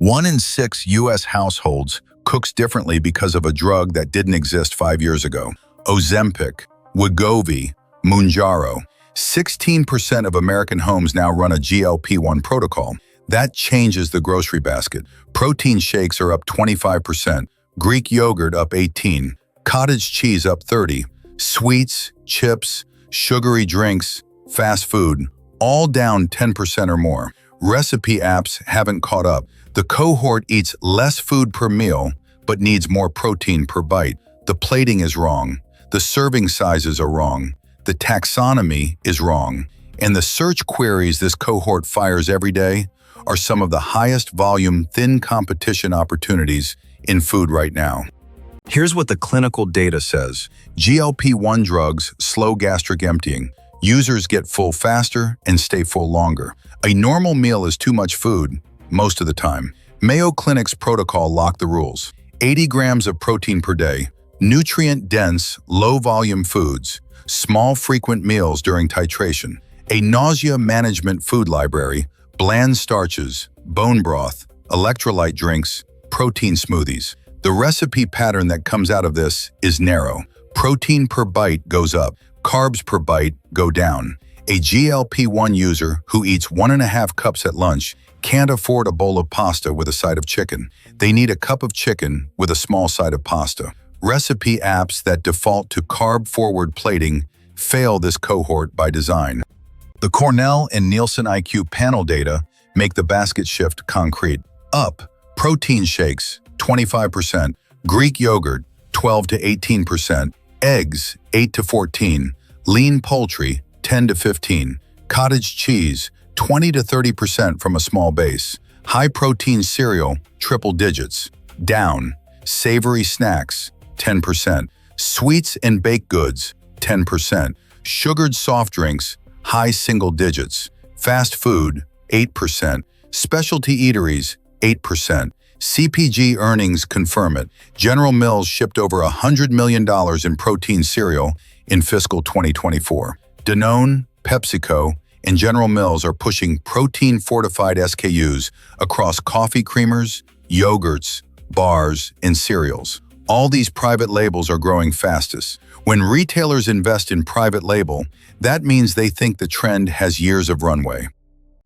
1 in 6 U.S. households cooks differently because of a drug that didn't exist 5 years ago. Ozempic, Wegovy, Mounjaro. 16% of American homes now run a GLP-1 protocol. That changes the grocery basket. Protein shakes are up 25%, Greek yogurt up 18%, cottage cheese up 30%, sweets, chips, sugary drinks, fast food, all down 10% or more. Recipe apps haven't caught up. The cohort eats less food per meal, but needs more protein per bite. The plating is wrong. The serving sizes are wrong. The taxonomy is wrong. And the search queries this cohort fires every day are some of the highest volume, thin competition opportunities in food right now. Here's what the clinical data says. GLP-1 drugs slow gastric emptying. Users get full faster and stay full longer. A normal meal is too much food most of the time. Mayo Clinic's protocol locked the rules. 80 grams of protein per day, nutrient-dense, low-volume foods, small frequent meals during titration, a nausea management food library, bland starches, bone broth, electrolyte drinks, protein smoothies. The recipe pattern that comes out of this is narrow. Protein per bite goes up, carbs per bite go down. A GLP-1 user who eats 1.5 cups at lunch can't afford a bowl of pasta with a side of chicken. They need a cup of chicken with a small side of pasta. Recipe apps that default to carb-forward plating fail this cohort by design. The Cornell and NielsenIQ panel data make the basket shift concrete. Up, protein shakes, 25%, Greek yogurt, 12 to 18%, eggs, 8 to 14%, lean poultry, 10 to 15%, cottage cheese, 20 to 30% from a small base, high-protein cereal, triple digits, down, savory snacks, 10%, sweets and baked goods, 10%, sugared soft drinks, high single digits, fast food, 8%, specialty eateries, 8%. CPG earnings confirm it. General Mills shipped over $100 million in protein cereal in fiscal 2024. Danone, PepsiCo, and General Mills are pushing protein-fortified SKUs across coffee creamers, yogurts, bars, and cereals. All these private labels are growing fastest. When retailers invest in private label, that means they think the trend has years of runway.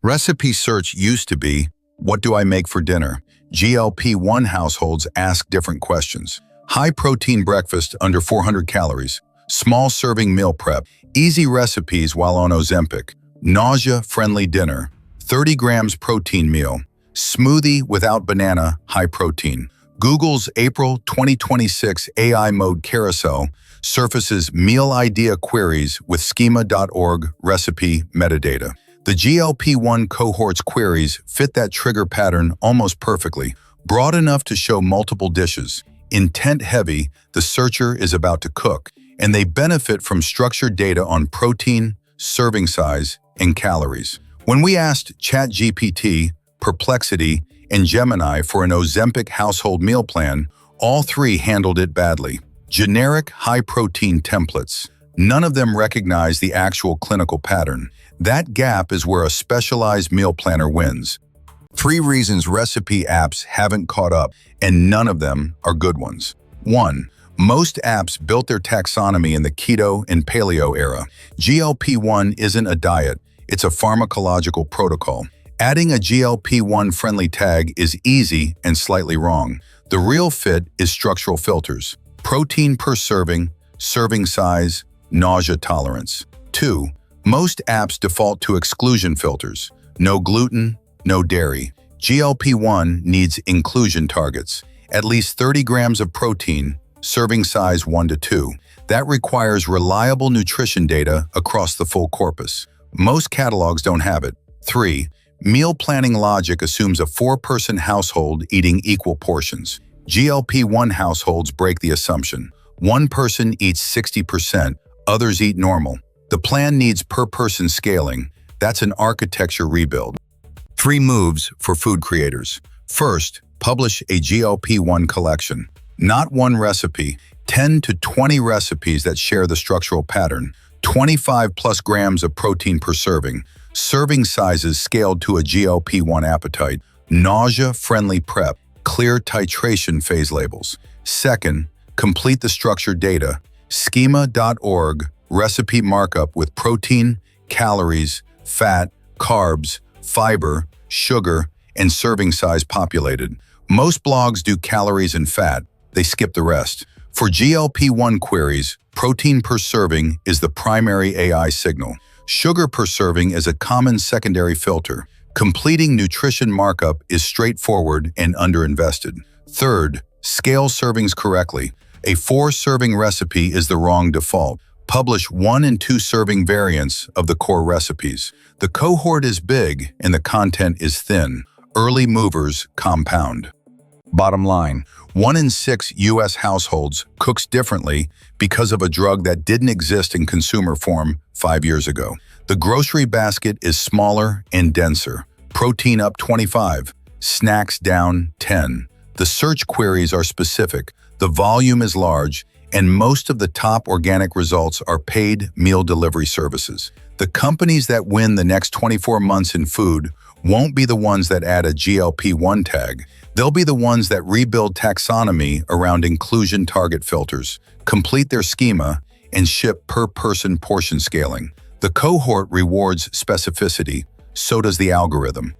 Recipe search used to be, what do I make for dinner? GLP-1 households ask different questions. High-protein breakfast under 400 calories, small serving meal prep, easy recipes while on Ozempic, nausea-friendly dinner, 30 grams protein meal, smoothie without banana, high protein. Google's April 2026 AI mode carousel surfaces meal idea queries with schema.org recipe metadata. The GLP-1 cohort's queries fit that trigger pattern almost perfectly, broad enough to show multiple dishes. Intent-heavy, the searcher is about to cook, and they benefit from structured data on protein, serving size, and calories. When we asked ChatGPT, Perplexity, and Gemini for an Ozempic household meal plan, all three handled it badly. Generic, high-protein templates. None of them recognize the actual clinical pattern. That gap is where a specialized meal planner wins. 3 reasons recipe apps haven't caught up, and none of them are good ones. 1. Most apps built their taxonomy in the keto and paleo era. GLP-1 isn't a diet, it's a pharmacological protocol. Adding a GLP-1 friendly tag is easy and slightly wrong. The real fit is structural filters. Protein per serving, serving size, nausea tolerance. 2. Most apps default to exclusion filters. No gluten, no dairy. GLP-1 needs inclusion targets. At least 30 grams of protein, serving size 1 to 2. That requires reliable nutrition data across the full corpus. Most catalogs don't have it. 3. Meal planning logic assumes a 4-person household eating equal portions. GLP-1 households break the assumption. One person eats 60%, others eat normal. The plan needs per-person scaling. That's an architecture rebuild. 3 moves for food creators. First, publish a GLP-1 collection. Not one recipe, 10 to 20 recipes that share the structural pattern. 25 plus grams of protein per serving. Serving sizes scaled to a GLP-1 appetite. nausea-friendly prep, clear titration phase labels. Second, complete the structured data. Schema.org, recipe markup with protein, calories, fat, carbs, fiber, sugar, and serving size populated. Most blogs do calories and fat. They skip the rest. For GLP-1 queries, protein per serving is the primary AI signal. Sugar per serving is a common secondary filter. Completing nutrition markup is straightforward and underinvested. Third, scale servings correctly. A 4-serving recipe is the wrong default. Publish 1 and 2 serving variants of the core recipes. The cohort is big and the content is thin. Early movers compound. Bottom line, 1 in 6 U.S. households cooks differently because of a drug that didn't exist in consumer form 5 years ago. The grocery basket is smaller and denser. Protein up 25, snacks down 10. The search queries are specific, the volume is large, and most of the top organic results are paid meal delivery services. The companies that win the next 24 months in food won't be the ones that add a GLP-1 tag. They'll be the ones that rebuild taxonomy around inclusion target filters, complete their schema, and ship per-person portion scaling. The cohort rewards specificity, so does the algorithm.